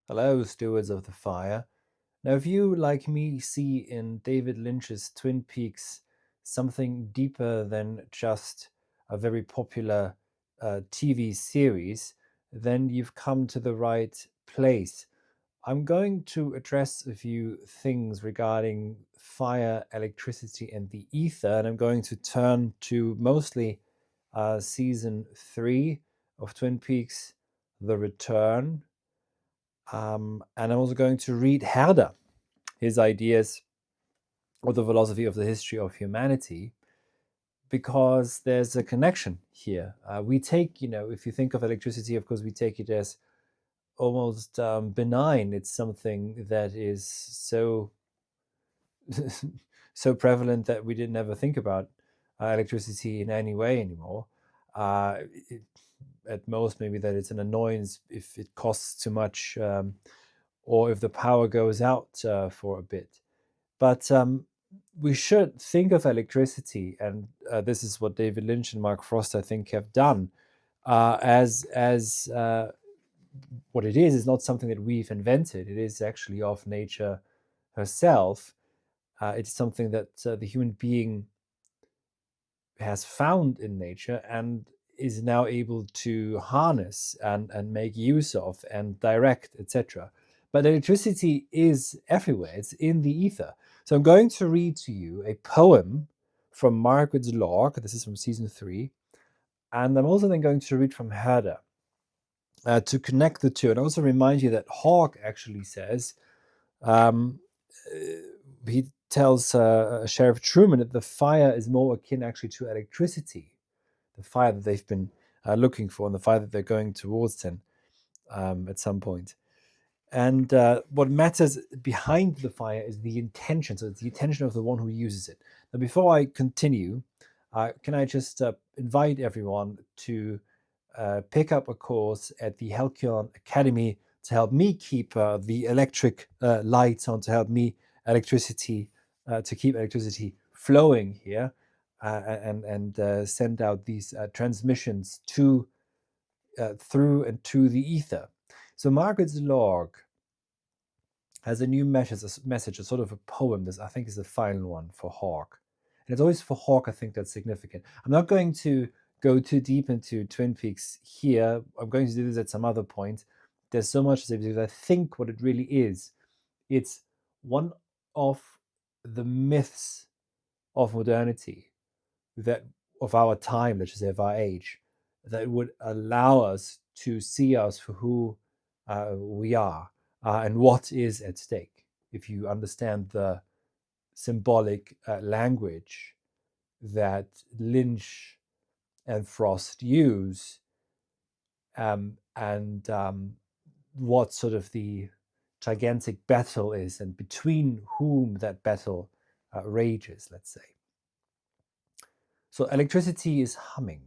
Hello, stewards of the fire. Now, if you, like me, see in David Lynch's Twin Peaks something deeper than just a very popular TV series, then you've come to the right place. I'm going to address a few things regarding fire, electricity, and the ether, and I'm going to turn to mostly season 3 of Twin Peaks, The Return. And I'm also going to read Herder, his ideas of the philosophy of the history of humanity, because there's a connection here. We take, if you think of electricity, of course, we take it as almost benign. It's something that is so so prevalent that we didn't ever think about electricity in any way anymore. It, at most, maybe that it's an annoyance if it costs too much, or if the power goes out for a bit. But we should think of electricity, and this is what David Lynch and Mark Frost, I think, have done, as what it is not something that we've invented. It is actually of nature herself. It's something that the human being has found in nature and is now able to harness and make use of and direct, etc. But electricity is everywhere, it's in the ether. So I'm going to read to you a poem from Margaret's log. This is from season 3. And I'm also then going to read from Herder to connect the two. And also remind you that Hawke actually says, um, he tells Sheriff Truman that the fire is more akin actually to electricity, the fire that they've been looking for, and the fire that they're going towards then at some point. And what matters behind the fire is the intention. So it's the intention of the one who uses it. Now, before I continue, can I just invite everyone to pick up a course at the Halcyon Academy to help me keep the electric lights on, to help me to keep electricity flowing here, and send out these transmissions to through and to the ether. So Margaret's log has a new message, a sort of a poem. This, I think, is the final one for Hawke. And it's always for Hawke, I think, that's significant. I'm not going to go too deep into Twin Peaks here. I'm going to do this at some other point. There's so much to say because I think what it really is, it's one of the myths of modernity, that of our time, let's just say of our age, that would allow us to see us for who we are and what is at stake. If you understand the symbolic language that Lynch and Frost use, and what sort of the gigantic battle is, and between whom that battle rages, let's say. So electricity is humming.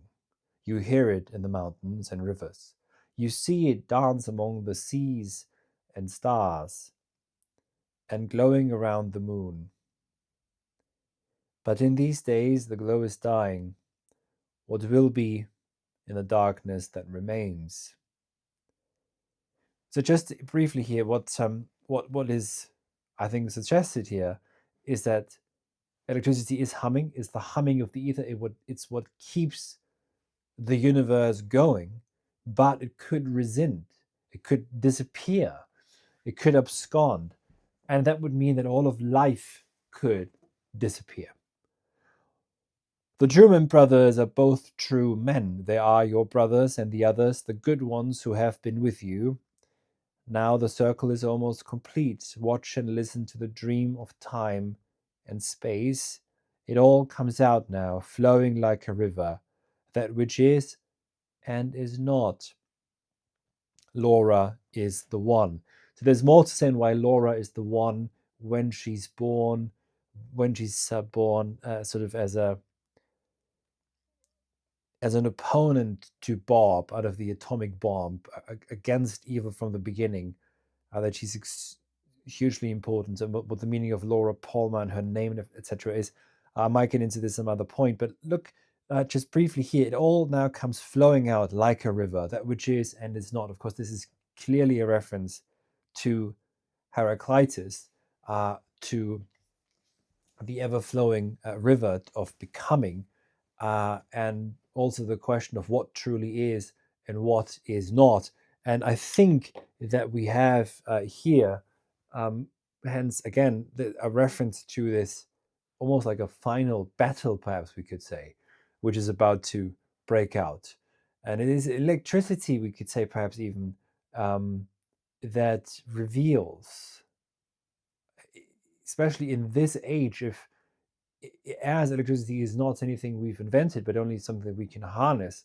You hear it in the mountains and rivers. You see it dance among the seas and stars and glowing around the moon. But in these days, the glow is dying. What will be in the darkness that remains? So just briefly here, what is, I think, suggested here is that electricity is humming, is the humming of the ether. It's what keeps the universe going, but it could rescind, it could disappear, it could abscond, and that would mean that all of life could disappear. The Truman brothers are both true men. They are your brothers and the others, the good ones who have been with you. Now the circle is almost complete. Watch and listen to the dream of time and space. It all comes out now, flowing like a river, that which is and is not. Laura is the one. So there's more to say on why Laura is the one when she's born, sort of as an opponent to Bob out of the atomic bomb, against evil from the beginning, that she's hugely important, and what the meaning of Laura Palmer and her name, etc., is. I might get into this some other point, but look, just briefly here, it all now comes flowing out like a river, that which is and is not. Of course, this is clearly a reference to Heraclitus, to the ever-flowing river of becoming, and also the question of what truly is and what is not. And I think that we have here, hence again, a reference to this almost like a final battle, perhaps we could say, which is about to break out. And it is electricity, we could say, perhaps even, that reveals, especially in this age, if as electricity is not anything we've invented, but only something that we can harness,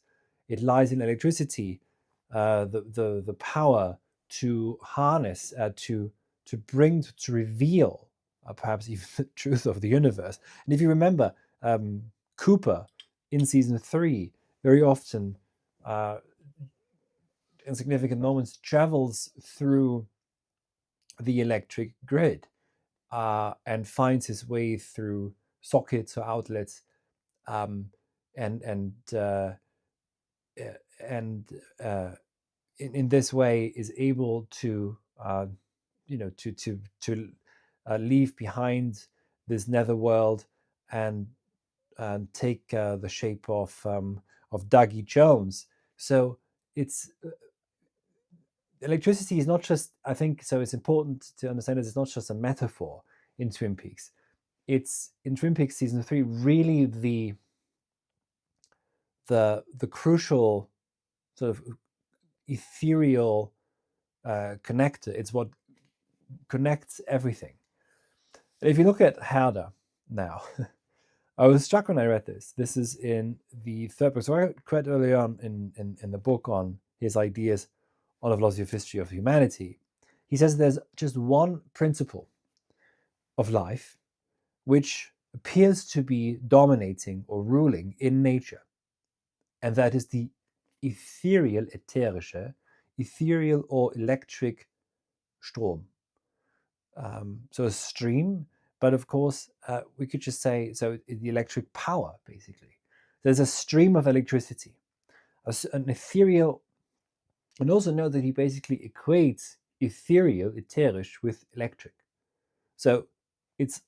it lies in electricity, the power to harness, to bring, to reveal, perhaps even the truth of the universe. And if you remember, Cooper in season 3 very often, in significant moments, travels through the electric grid, and finds his way through sockets or outlets, um, and and uh, and in this way is able to, leave behind this netherworld and take the shape of Dougie Jones. So it's electricity is not just, I think, so it's important to understand that it's not just a metaphor in Twin Peaks. It's in Twin Peaks season 3 really the crucial sort of ethereal connector. It's what connects everything. If you look at Herder now, I was struck when I read this. This is in the third book. So I quite early on in the book on his ideas on a philosophy of history of humanity. He says there's just one principle of life which appears to be dominating or ruling in nature, and that is the ethereal, ätherische, ethereal or electric Strom. So a stream, but of course, we could just say, so the electric power, basically. There's a stream of electricity, an ethereal, and also know that he basically equates ethereal, etherisch, with electric. So it's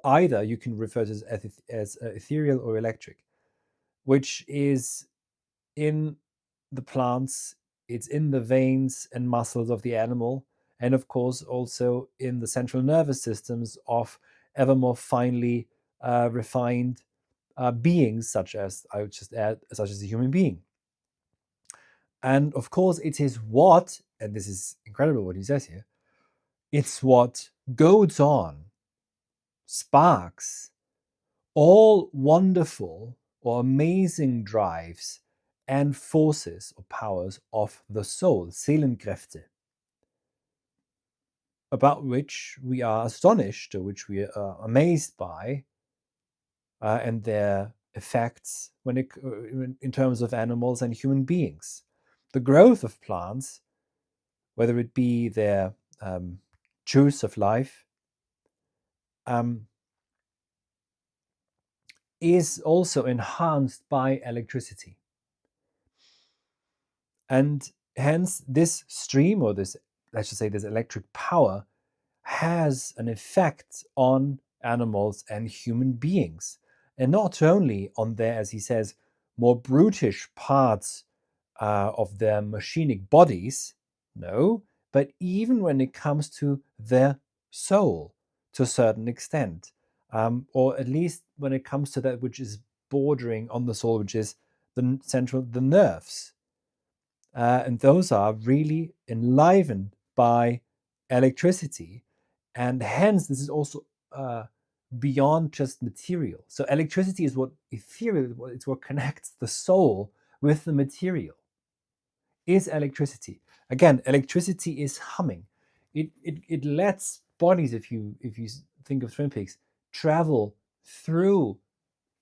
either you can refer to it as ethereal or electric, which is in the plants, it's in the veins and muscles of the animal, and of course also in the central nervous systems of ever more finely refined beings, such as, I would just add, such as a human being. And of course it is what, and this is incredible what he says here, it's what goes on, sparks all wonderful or amazing drives and forces or powers of the soul, Seelenkräfte, about which we are astonished, or which we are amazed by, and their effects when in terms of animals and human beings. The growth of plants, whether it be their juice of life, is also enhanced by electricity. And hence this stream, or this, let's just say this electric power, has an effect on animals and human beings. And not only on their, as he says, more brutish parts of their machinic bodies, no, but even when it comes to their soul to a certain extent, or at least when it comes to that which is bordering on the soul, which is the nerves. And those are really enlivened by electricity. And hence, this is also beyond just material. So electricity is what ethereal, it's what connects the soul with the material, is electricity. Again, electricity is humming. It lets bodies, if you think of Twin Peaks, travel through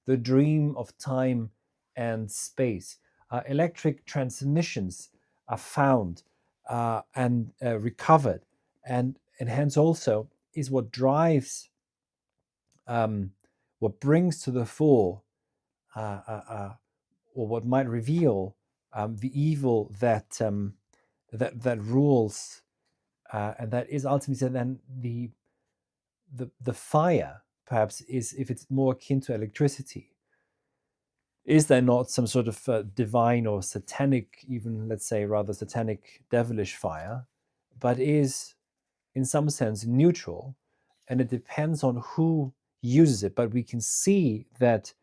the dream of time and space. Electric transmissions are found and recovered, and hence also is what drives, what brings to the fore, or what might reveal the evil that rules and that is ultimately then the fire, perhaps, is, if it's more akin to electricity, is there not some sort of divine or satanic, even, let's say, rather satanic, devilish fire, but is in some sense neutral, and it depends on who uses it. But we can see that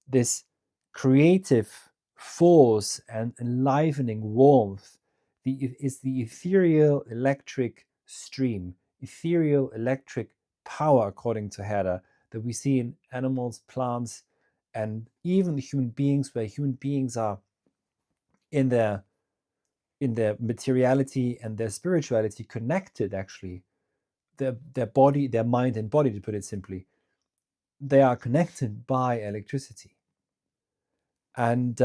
this creative force and enlivening warmth is the ethereal electric stream, ethereal electric power, according to Herder, that we see in animals, plants, and even human beings, where human beings are in their materiality and their spirituality connected, actually, their body, their mind and body, to put it simply, they are connected by electricity. And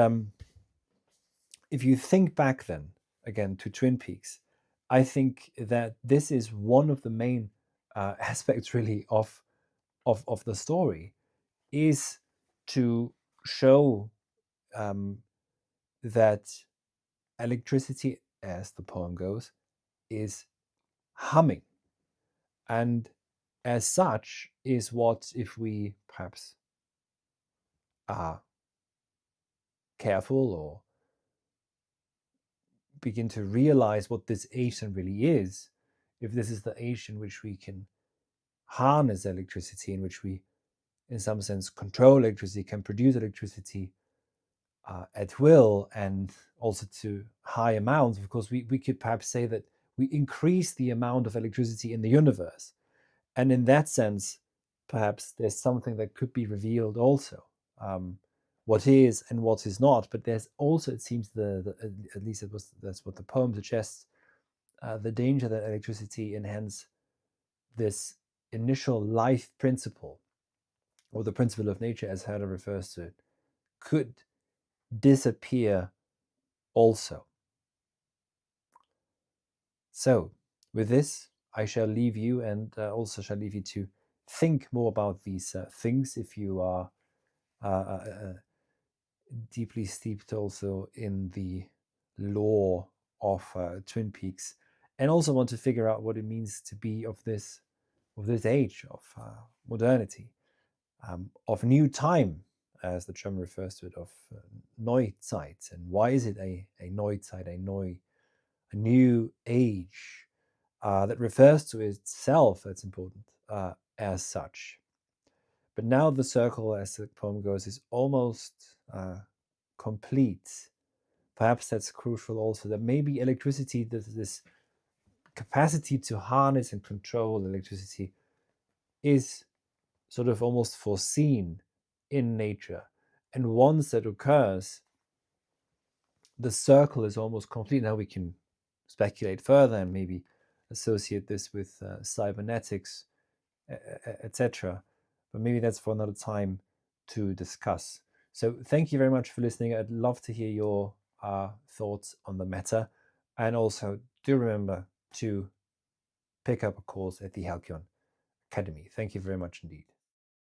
if you think back then again to Twin Peaks, I think that this is one of the main aspects, really, of the story, is to show that electricity, as the poem goes, is humming, and as such is what, if we perhaps are careful or begin to realize what this age then really is, if this is the age in which we can harness electricity, in which we, in some sense, control electricity, can produce electricity at will, and also to high amounts, because we could perhaps say that we increase the amount of electricity in the universe. And in that sense, perhaps there's something that could be revealed also, what is and what is not. But there's also, it seems, at least that's what the poem suggests, the danger that electricity, and hence this initial life principle, or the principle of nature, as Herder refers to it, could disappear also. So with this, I shall leave you, and also shall leave you to think more about these things, if you are deeply steeped also in the lore of Twin Peaks, and also want to figure out what it means to be of this age of modernity, of new time, as the German refers to it, of Neuzeit. And why is it a Neuzeit, a new age that refers to itself? That's important as such. But now the circle, as the poem goes, is almost complete. Perhaps that's crucial also, that maybe electricity, this capacity to harness and control electricity, is sort of almost foreseen in nature. And once that occurs, the circle is almost complete. Now we can speculate further and maybe associate this with cybernetics, etc. But maybe that's for another time to discuss. So thank you very much for listening. I'd love to hear your thoughts on the matter. And also do remember to pick up a course at the Halcyon Academy. Thank you very much indeed.